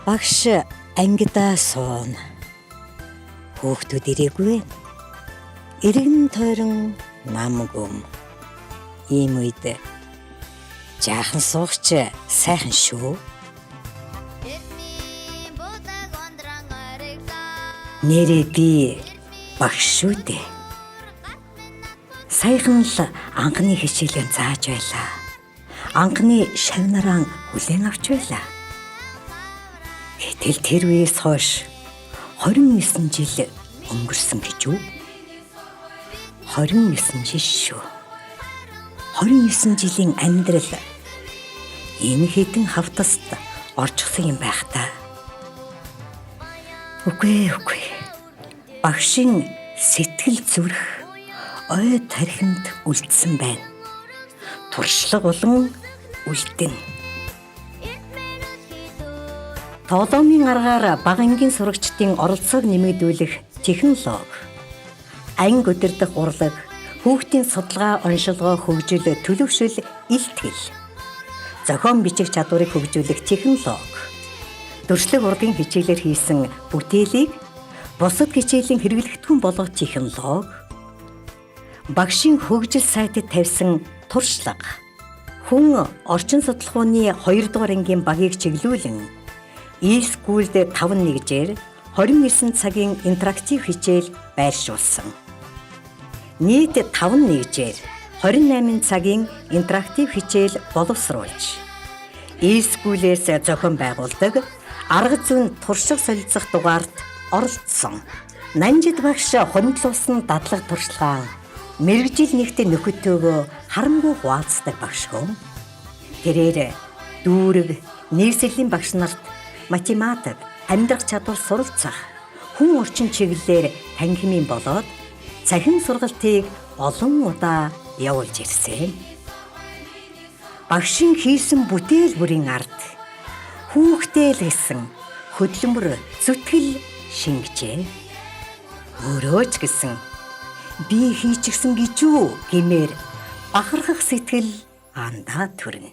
Багш ангидаа суун. Хүүхдүүд ирээгүй. Иргэн тойрон намгүм. Ийм үед жаахан суугч сайхан шүү. Нэрээ би багш шүү дээ. Саяхан л анхны хичээлээ зааж байлаа. Анхны шавнараа хүлээн авч байлаа. Гэтэл тэр үеэс хойш 29 жил өнгөрсөн гэж үү? 29 жил шүү. 29 жилийн амьдрал энэ хэдэн хавтаст орчихсон юм байх та. Үгүй. Багшийн сэтгэл зүрх ой тархинд үлдсэн байна. Туршлага болон үлдэн. Тоглоомын аргаар бага ангийн сурагчдын оролцоог нэмэгдүүлэх технологи, анги удирдах урлаг, хүүхдийн судалгаа оншилгоо хөгжил төлөвшөл илтгэл, зохион бичих чадварыг хөгжүүлэх технологи, дөрвөлэг урлагийн хичээлээр хийсэн бүтээлийг бусад хичээлийн хэрэглэгдэхүүн болгох технологи, багшийн хөгжил сайтад тавьсан туршлага, хүн орчин судалгааны 2 дугаар ангийн багийг чиглүүлэн e-schoolд 5-1-жээр 29 цагийн интерактив хичээл байршуулсан. Нийт 5-1-жээр 28 цагийн интерактив хичээл боловсруулж e-school-ээс зохион байгуулдаг арга зүйн туршлага солилцох дугаард оролцсон. Нанжид багш хөндлөсөн дадлага туршлагаа мэргэжил нэгт нөхөдтэйгөө харамгүй хуваалцдаг багш хүн. Тэрээр дүүрэг, нийслэлийн багш нарт математик, амьдрах чадвар суралцах, хүн орчин чиглэлээр танхимын болоод цахим сургалтыг олон удаа явуулж ирсэн. Багшийн хийсэн бүтээл бүрийн ард хүүхдээ л гэсэн хөдөлмөр зүтгэл шингэжээ. Өөрөө ч гэсэн би хийчихсэн гэж юу гэмээр бахархах сэтгэл андаа төрнө.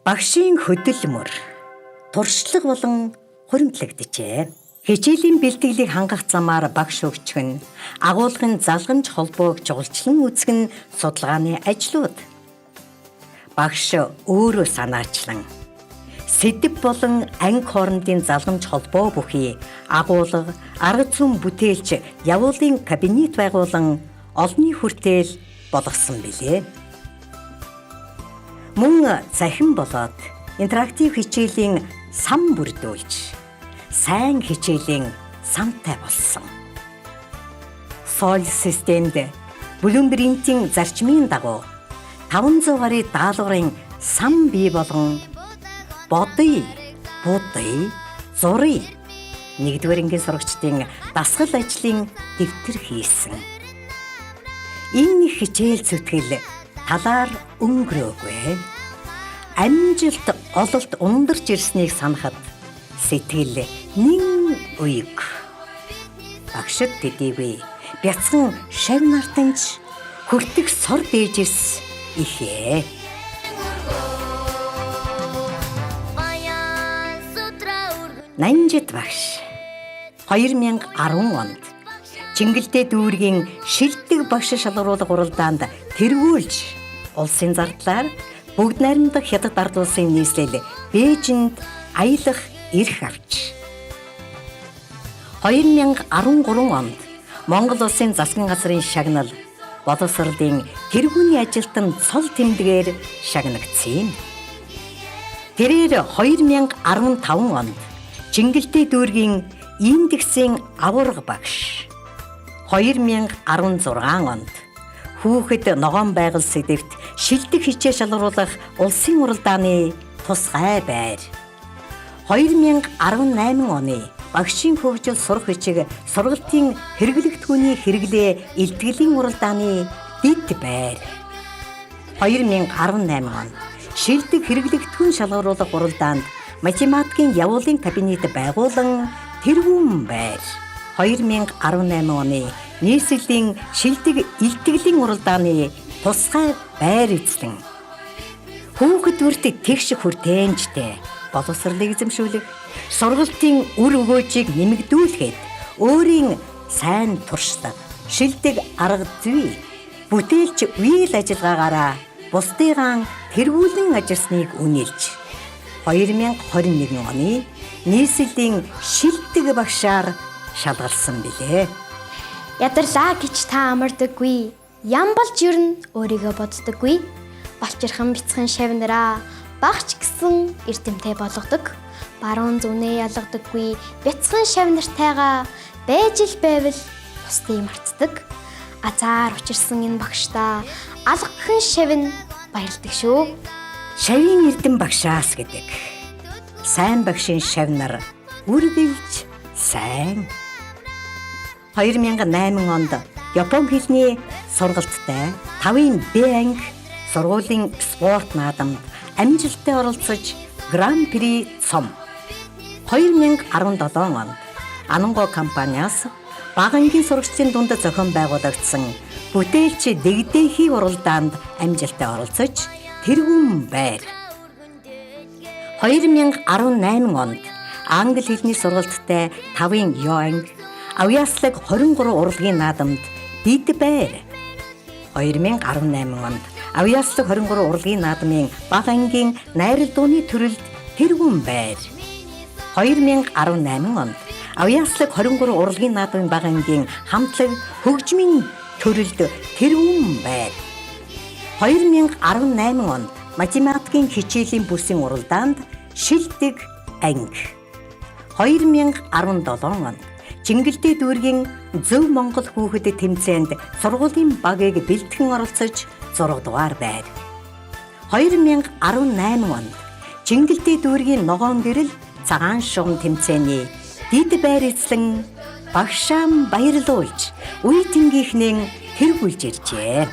Багшийн хөдөлмөр туршлага болон хуримтлагджээ. Хичээлийн бэлтгэлийг хангах замаар багш өгчг нь агуулгын залгамж холбоог жуулчлан үзэх нь судалгааны ажлууд. Багш өөрөө санаачлан сэдэв болон анги хоорондын залгамж холбоо бүхий агуулга, арга зүйн бүтээлч явуулын кабинет байгуулан олонний хүртэл болгосон билээ. Мөн захин болоод интерактив хичээлийн сан бүрдүүлж сайн хичээлийн самтай болсон. Соёл системд Bloomberg-ийн зарчмын дагуу 500 гаруй даалгаврын сан бий болгон бодъё, будъё, зуръё 1-р ангийн сурагчдын дасгал ажлын дэвтэр хийсэн. Энэ хичээл зүтгэл талаар өнгөрөөгүй. Амжилт ололт ундарч ирснийг санахад сэтгэл нэн уйг. Багшд төдийгүй бяцхан шав нартанч хүртэх сор дээжэс ихээ. Нанжид багш 2010 онд Чингэлтэй дүүргийн шилдэг багш шалгаруулга уралдаанд тэргүүлж улсын зардлаар бүгд найрамдах хятад ард улсын нийслэл Бээжинд аялах эрх авч 2013 онд Монгол улсын засгийн газрын шагнал боловсролын тэргүүний ажилтан цол тэмдгээр шагнагдсан. Тэрээр 2015 онд Чингэлтэй дүүргийн индексийн аварга багш 2016 онд хүүхэд ногоон байгал сэдэвт шилдэг хичээл шалгаруулах улсын уралдааны тусгай байр 2018 оны багшийн хөгжил сурах бичиг сургалтын хэрэглэгдэхүүний хэрэглээ илтгэлийн уралдааны дэд байр 2018 он шилдэг хэрэглэгдэхүүн шалгаруулах уралдаанд математикийн явуулын кабинет байгуулан тэргүүн байр 2018 оны нийслэлийн шилдэг илтгэлийн уралдааны тусгай байр эзлэн Хүүхэд бүртээ тэгш хүртээнжтэй боловсролыг эзэмшүүлэх, сургалтын үр өгөөжийг нэмэгдүүлэхэд өөрийн сайн туршлага, шилдэг арга зүй, бүтээлч үйл ажиллагаагаараа бусдыгаан тэргүүлэн ажилласныг үнэлж 2021 оны нийслэлийн шилдэг багшаар шалгалсан билээ. Ядарлаа гэж та амардаггүй. Ям болж ерн өөрийгөө боддоггүй. Балчирхан бяцхан шавнараа багч гэсэн эрдэмтэй болгодог. Баруун зүнээ ялгадаггүй. Бяцхан шавнартайгаа байж л байвал бусдыг мартдаг. Азар учирсан энэ багштаа алгахан шавн баярлдаг шүү. Шавийн эрдэм багшаас гэдэг. Сайн багшийн шавнар үргэлж сайн. 2008 онд Япон хэлний сургалттай 5-ын Б анги сургуулийн спорт наадамд амжилттай оролцож Гран-при цом. 2017 онд Ананго компаниас бага ангийн сурагчдын дунд зохион байгуулагдсан бүтээлч дэгдээхий уралдаанд амжилттай оролцож тэргүүн байр. 2018 онд англи хэлний сургалттай 5-ын Ё анги авьяаслаг 23 урлагийн наадамд дид байр. 2018 онд авьяаслаг 23 урлагийн наадмын бага ангийн найрал дууны төрөлд тэргүүн байр. 2018 онд авьяаслаг 23 урлагийн наадмын бага ангийн хамтлаг хөгжмийн төрөлд тэргүүн байр. 2018 онд математикийн хичээлийн бүсийн уралдаанд шилдэг анги. 2017 онд Чингэлдээ дүүргийн Зөв Монгол хүүхэд тэмцээнд сургуулийн багийг бэлтгэн оролцож 6 дугаар байр. 2018 онд Чингэлдээ дүүргийн Ногоон гэрэл цагаан шугам тэмцээний дид байр эзлэн багшаа баярлуулж үе тэнгийнхнээ тэргүүлж иржээ.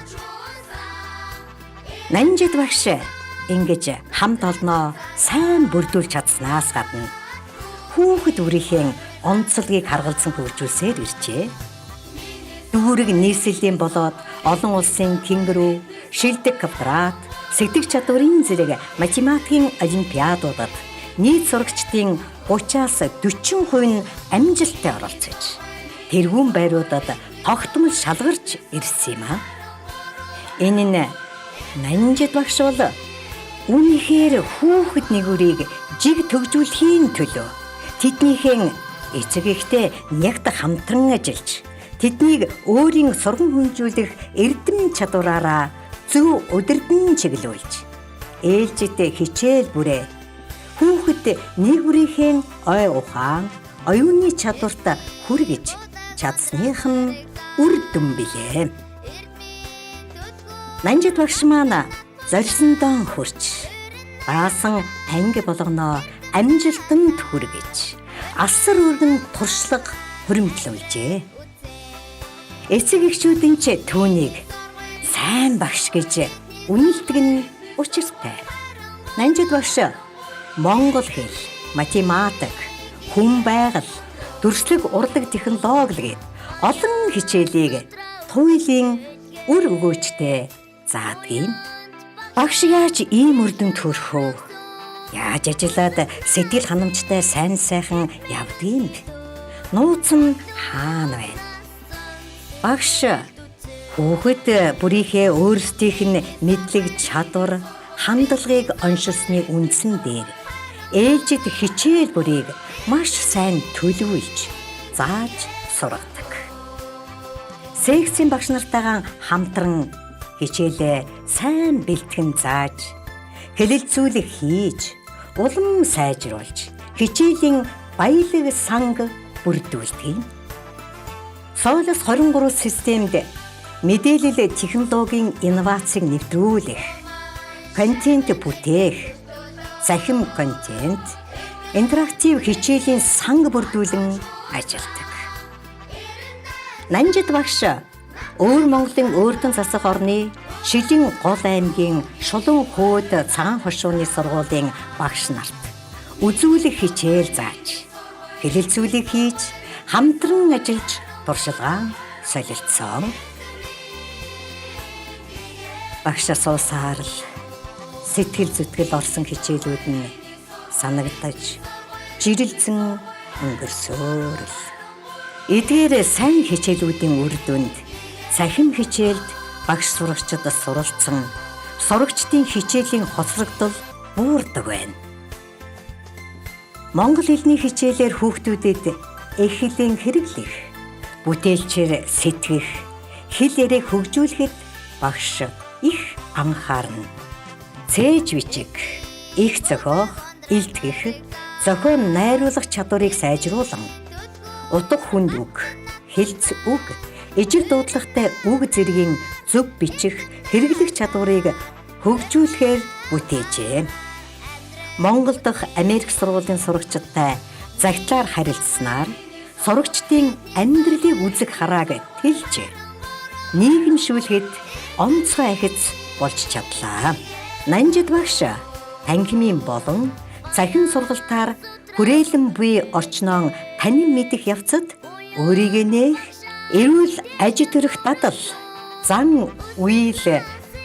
Нанжид багш ингэж хамт олноо сайн бүрдүүлж чадсанаас гадна хүүхэд үрийнхээ онцлогийг харгалзан хөгжүүлсээр иржээ. Дүүрэг нийслэлийн болоод олон улсын кенгуру, шилдэг квадрат, сэтгэх чадварын зэрэг математикийн олимпиадуудад нийт сурагчдын 30-аас 40% нь амжилттай оролцож тэргүүн байруудад тогтмол шалгарч ирсэн юм а. Энэ нь Нанжид багш бол үнэхээр хүүхэд нэгүрийг жиг төгжүүлэхийн төлөө тэднийхэн эцэг эхтэй нягт хамтран ажиллаж тэднийг өөрийн сургам хөнжүүлэх эрдэм чадвараараа зөв удирдан чиглүүлж ээлжид хичээл бүрээ хүүхэд нэгүрийнхээ ой ухаан оюуны чадварт хүргэж чадсных нь үр дүн билээ. Нанжид багш маань зорьсондоо хүрч баасан анги болгоноо амжилтанд хүргэж асар өргөн туршлага хуримтлуулжээ. Эцэг эхчүүдийн ч түүнийг сайн багш гэж үнэлдэг нь учиртай. Нанжид багш монгол хэл, математик, хүн байгаль, төршлөг урлаг технологи олон хичээлийг туйлын үр өгөөжтэй заадаг. Багш яаж ийм үр дүнд хүрэх вэ? Яаж ажиллаад сэтгэл ханамжтай сайн сайхан явдгийг нууц нь хаана байна? Багш хүүхэд бүрийнхээ өөрсдийнх нь мэдлэг чадвар, хандлагыг оншилсны үндсэн дээр ээлжид хичээл бүрийг маш сайн төлөвлөж, зааж сургадаг. Секцийн багш нартайгаа хамтран хичээлээ сайн бэлтгэн зааж, хэлэлцүүлэг хийж, улам сайжруулж, хичээлийн баялаг санг бүрдүүлдэг. Соёлос 23 системд мэдээлэл технологийн инновацийг нэвтрүүлэх, контент бүтээх, захим контент, интерактив хичээлийн санг бүрдүүлэн ажилладаг. Нанжид багш өөр Монголын Өөрдөн засах орны Шилэн гол аймгийн Шулуун хөөд цагаан хошууны сургуулийн багш нарт үзүүлэх хичээл зааж, хэлэлцүүлэг хийж, хамтран ажиллаж туршилгаан солилцсон. Багш суусаар л сэтгэл зүтгэл орсон хичээлүүд нь санагдаж жирэлзэн өнгөрсөөрөл. Эдгээр сайн хичээлүүдийн үр дүнд цахим хичээлд багш сурагчид суралцсан сурагчдын хичээлийн хоцрогдол буурдаг байна. Монгол хэлний хичээлээр хүүхдүүдэд их хэлийг хэрэглэх, бүтээлчээр сэтгэх, хэл яриаг хөгжүүлэхэд багш их анхаарна. Цээж бичиг, их зохиох, илтгэх, зохион найруулах чадварыг сайжруулан утга хүнд үг, хэлц үг, ижил дуудлагатай үг зэргийн зөв бичих, хэрэглэх чадварыг хөгжүүлэхээр бүтээжээ. Монгол дахь Америк сургуулийн сурагчидтай загтлаар харилцснаар сурагчдын амьдралыг үзэх харааг тэлж нийгэмшүүлэхэд онцгой ахиц болж чадлаа. Нанжид багш танхимын болон цахим сургалтаар хүрээлэн буй орчноон танин мэдэх явцад өөрийгөө нээх, эрүүл аж төрөх дадал, зан үйл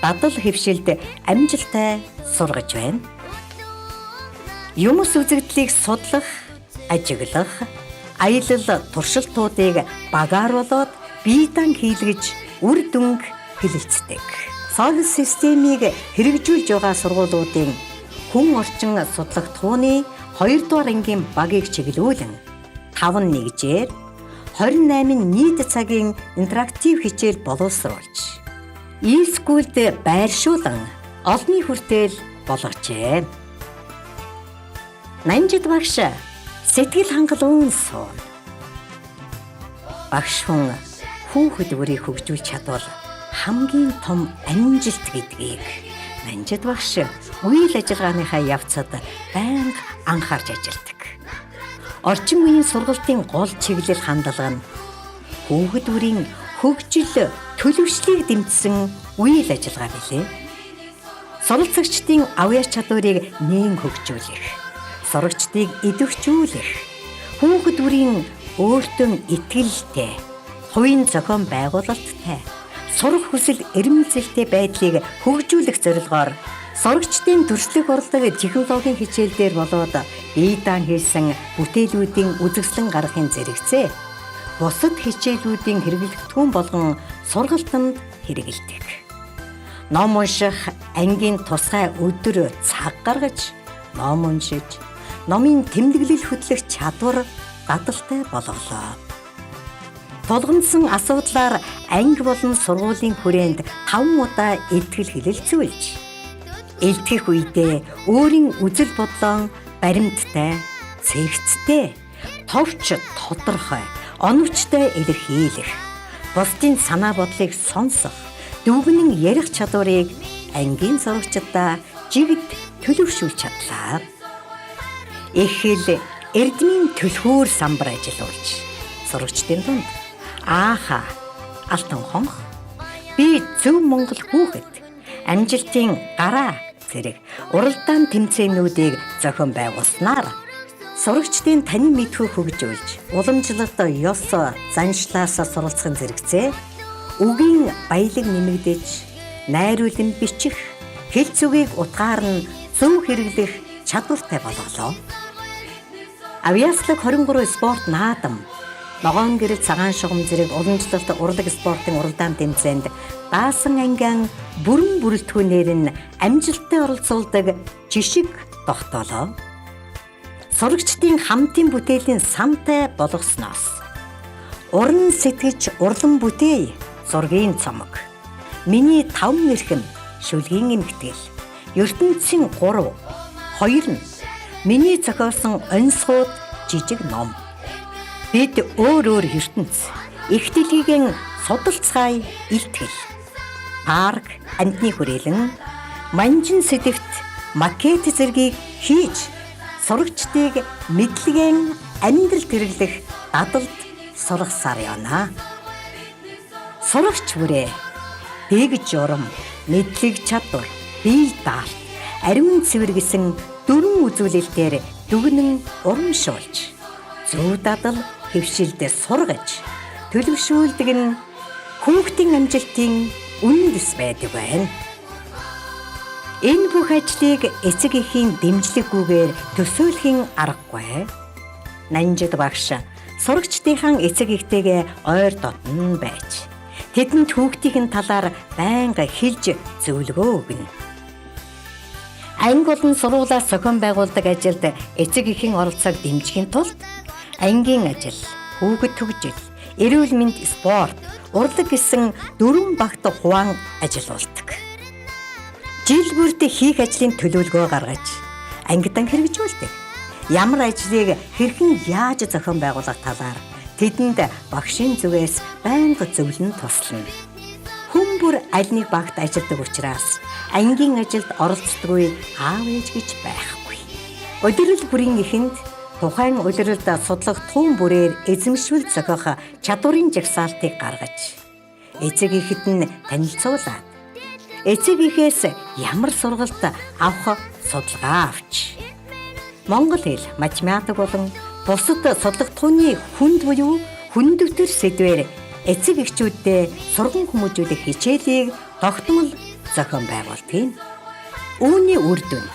дадал хэвшилд амжилттай сургаж байна. Юмс үзэгдлийг судлах, ажиглах, аялал туршилтуудыг багааруулад бие дан хийлгэж үр дүнг хэлэлцдэг. Соёл системийг хэрэгжүүлж байгаа сургуулиудын хүн орчин судлах тууны 2 дугаар ангийн багийг чиглүүлэн 5 нэгжээр 28 нийт цагийн интерактив хичээл боловсруулж, e-schoolд байршуулан олонний хүртэл болгожээ. Нанжид багш сэтгэл хангалуун суун. Багш хүн хүүхэд өрийг хөгжүүлж чадвал хамгийн том амжилт гэдгийг Нанжид багш үйл ажиллагааныхаа явцад байнга анхаарч ажилладаг. Орчин үеийн сургалтын гол чиглэл хандлага нь хүүхэд өрийн хөгжил төлөвшлийг дэмжсэн үйл ажиллагаа билээ. Суралцагчдын авьяас чадварыг нээн хөгжүүлэх, сурагчдыг идэвхжүүлэх, хүүхэд өрийн өөртөө итгэлтэй, хувийн зохион байгуулалттай, сурах хүсэл эрмэлзэлтэй байдлыг хөгжүүлэх зорилгоор сурагчдын төрслөх урлаг технологийн хичээлдер болоод бие даан хийсэн бүтээлүүдийн үзэсгэлэн гаргахын зэрэгцээ бусад хичээлүүдийн хэрэглэгдэхүүн болгон сургалтанд хэрэгэлдэг. Ном унших ангийн тусгай өдөр цаг гаргаж ном уншиж, номын тэмдэглэл хөтлөх чадвар дадалтай болголоо. Тулгамдсан асуудлаар анги болон сургуулийн хүрээнд 5 удаа илтгэл хэлэлцүүлж, илтгэх үедээ өөрийн үзэл бодлоо баримттай, цэгцтэй, товч тодорхой, оновчтой илэрхийлэх, бусдын санаа бодлыг сонсох, дүгнэн ярих чадварыг ангийн сурагчдаа жигд төлөвшүүлж чадлаа. Их хэл эрдмийн түлхүүр самбар ажиллуулж, сурагчдын дунд ааха, алтан хонх, би зөв монгол хүүхэд, амжилтын гараа зэрэг уралдаан тэмцээнүүдийг зохион байгуулснаар сурагчдын танин мэдхүй хөгжүүлж, уламжлалт ёс заншлаас суралцахын зэрэгцээ үгийн баялаг нэмэгдэж, найруулан бичих, хэл зүгийг утгаар нь зөв хэрэглэх чадвартай болголоо. Авьяаслаг 23 спорт наадам, ногоон гэрэл цагаан шугам зэрэг уламжлалт урлаг спортын уралдаан тэмцээнд даасан ангиан бүрэн бүрэлдэхүүнээр нь амжилттай оролцуулдаг жишг тогтоолоо. Сурагчдын хамтын бүтээлийн самтай болгосноос уран сэтгэж урлан бүтээе зургийн цомог, миний 5 нэрхэм шүлгийн эмгтгэл, ертөнцийн 3, 2 нь миний зохиосон онцгой жижиг ном. Бид өөр ертөнц, их дэлхийн судалцгаая илтгэл, парк амьтны хүрээлэн, манжин сэдвт макет зэргийг хийж сурагчдыг мэдлэгийн амьдрал хэрэглэх дадалд сургасаар явна. Сурагч бүрээ дэг журам, мэдлэг чадвар, бие даалт, ариун цэвэр гэсэн 4 үзүүлэлтээр дүгнэн урамшуулж, зөв дадал хэвшилдээ сургаж, төлөвшүүлдэг нь хүүхдийн амжилтын үндэс байдаг байна. Энэ бүх ажлыг эцэг эхийн дэмжлэггүйгээр төсөөлхийн аргагүй. Нанжид багш сурагчдынхан эцэг эхтэйгээ ойр дотн байж тэдэнд хүүхдийн талаар байнга хэлж зөвлөгөө өгнө. Анги болон сургуулиас зохион байгуулдаг ажилд эцэг эхийн оролцоог дэмжихийн тулд ангийн ажил, хүүхэд төгжил, эрүүл мэнд, спорт, урлаг гэсэн 4 багт хуваан ажиллаулдаг. Жил бүрд хийх ажлын төлөвлөгөө гаргаж ангидан хэрэгжүүлдэг. Ямар ажлыг хэрхэн яаж зохион байгуулах талаар тэдэнд багшийн зүгээс байнга зөвлөн туслана. Хүн бүр аль нэг багт ажилладаг учраас ангийн ажилд оролцдоггүй аав ээж гэж байхгүй. Удирдал бүрийн эхэнд тухайн удирдалд судлах тун бүрээр эзэмшүүл зохиох чадварын жагсаалтыг гаргаж эцэг эхэд нь танилцуулаад эцэг эхээс ямар сургалт авах судалгаа авч монгол хэл, математик болон бусад судлах тууны хүнд буюу хүндөвтөр сэдвээр эцэг эхчүүдэд сурган хүмүүжүүлэх хичээлийг тогтмол зохион байгуулдаг. Үүний үр дүнд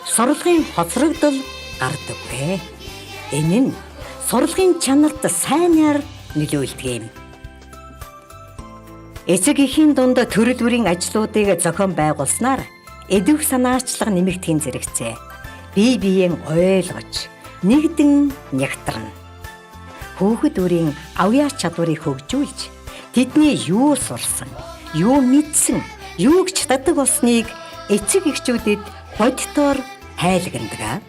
сурлагын хоцрогдол гардаггүй. Энэ нь сурлагын чанарт сайнаар нөлөөлдөг юм. Эцэг эхийн дунд төрөл бүрийн ажлуудыг зохион байгуулснаар эдвэх санаачлага нэмэгдэхин зэрэгцээ. Бие биеийн ойлгож, нэгдэн нягтрна. Хүүхэд үрийн авьяас чадварыг хөгжүүлж, тэдний юу сурсан, юу мэдсэн, юу ч чаддаг болсныг эцэг эхчүүдэд боддоор тайлагнадаг.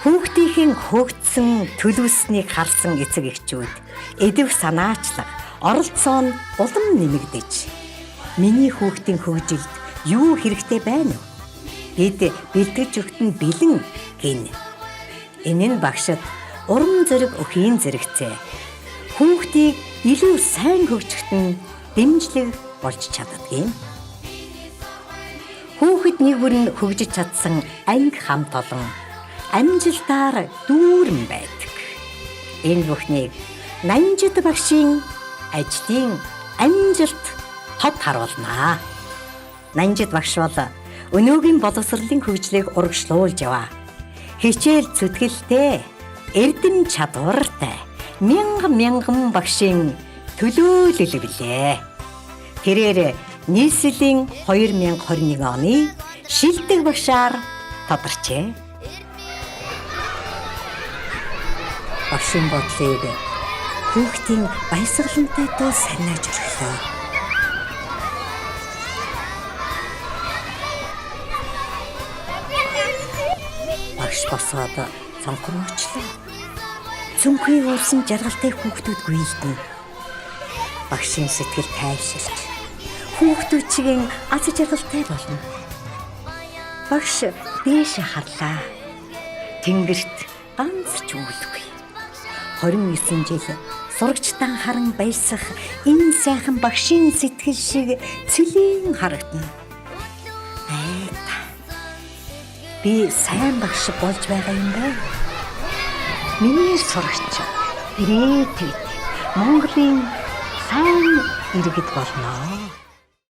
Хүүхдийн хөгжсөн төлөвлөснийг харсан эцэг эхчүүд эдвэх санаачлага, оролцоо нь улам нэмэгдэж, миний хүүхдийн хөгжилд юу хэрэгтэй байна вэ? Бид бэлтгэж өгтөн бэлэн гин. Энэ нь багшд урам зориг өхийн зэрэгцээ. Хүүхдийг илүү сайн хөгжөхөд нь дэмжлэг болж чаддаг юм. Хүүхэд нэг бүрэн хөгжиж чадсан анги хамт олон амжилтаар дүүрэн байдаг. Энэ бүхнийг Нанжид багшийн ажлын амжилт тод харуулнаа. Нанжид багш бол өнөөгийн боловсролын хөгжлийг урагшлуулж яваа. Хичээл зүтгэлтэй, эрдэм чадвартай, мянган багшийн төлөөлөл билээ. Тэрээр нийслэлийн 2021 оны шилдэг багшаар тодорчээ. Багшийн бодлыг хүүхдийн баясгалантай дуу санааж өглөө. Багш босоод цонхроочлоо. Цүнхийг уурсан жаргалтай хүүхдүүд гүйлдэнэ. Багшийн сэтгэл тайвширч хүүхдүүдчгийн аз жаргалтай болно. Багш дээш харлаа. Тэнгэрт ганц ч үүлгүй. 29 жил сурагчтан харан баясах энэ сайхан багшийн сэтгэл шиг цэлийн харагдана. Би сайн багш болж байгаа юм байна. Миний сурагч ирээдүйд Монголын сайн иргэд болно.